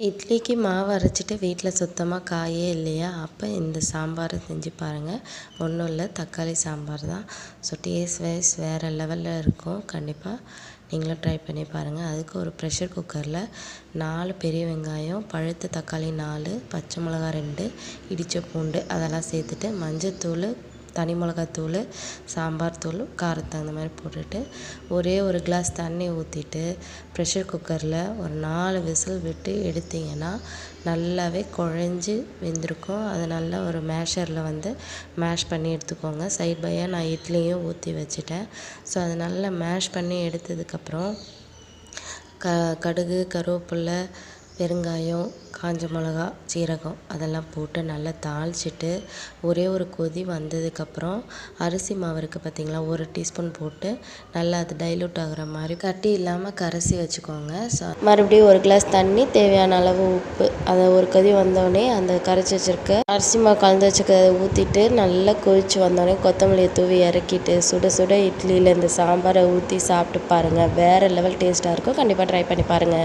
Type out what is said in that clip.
இட்லிக்கு மாவு அரைச்சிட்டு வீட்டில் சுத்தமாக காயே இல்லையா, அப்போ இந்த சாம்பாரை செஞ்சு பாருங்கள். ஒன்றும் இல்லை, தக்காளி சாம்பார் தான். ஸோ டேஸ்ட் வைஸ் வேறு லெவலில் இருக்கும். கண்டிப்பாக நீங்களும் ட்ரை பண்ணி பாருங்கள். அதுக்கு ஒரு ப்ரெஷர் குக்கரில் 4 பெரிய வெங்காயம், பழுத்த தக்காளி 4, பச்சை மிளகா 2, இடித்த பூண்டு அதெல்லாம் சேர்த்துட்டு மஞ்சத்தூள், தனி மிளகாத்தூள், சாம்பார் தூள் காரத்துக்கு தகுந்த மாதிரி போட்டுட்டு ஒரே ஒரு கிளாஸ் தண்ணி ஊற்றிட்டு ப்ரெஷர் குக்கரில் ஒரு 4 விசில் விட்டு எடுத்திங்கன்னா நல்லாவே குழஞ்சி வெந்திருக்கும். அது நல்லா ஒரு மேஷரில் மேஷ் பண்ணி எடுத்துக்கோங்க. சைட் பையாக நான் இட்லியும் ஊற்றி வச்சுட்டேன். ஸோ அது நல்லா மேஷ் பண்ணி எடுத்ததுக்கப்புறம் கடுகு, கருவேப்பில்லை, பெருங்காயம், காஞ்ச மிளகா, சீரகம் அதெல்லாம் போட்டு நல்லா தாளிச்சிட்டு ஒரே ஒரு கொதி வந்ததுக்கப்புறம் அரிசி மாவு இருக்குது பார்த்திங்களா, 1 டீஸ்பூன் போட்டு நல்லா அது டைல்யூட் ஆகிற மாதிரி கட்டி இல்லாமல் கரைச்சி வச்சுக்கோங்க. ஸோ மறுபடியும் ஒரு கிளாஸ் தண்ணி, தேவையான அளவு உப்பு, அதை ஒரு கொதி வந்தோடனே அந்த கரைச்சி வச்சுருக்க அரிசி மாவு கலந்து வச்சுக்க ஊற்றிட்டு நல்லா கொதித்து வந்தோடனே கொத்தமல்லியை தூவி இறக்கிட்டு சுட சுட இட்லியில் இந்த சாம்பாரை ஊற்றி சாப்பிட்டு பாருங்கள். வேறு லெவல் டேஸ்ட்டாக இருக்கும். கண்டிப்பாக ட்ரை பண்ணி பாருங்கள்.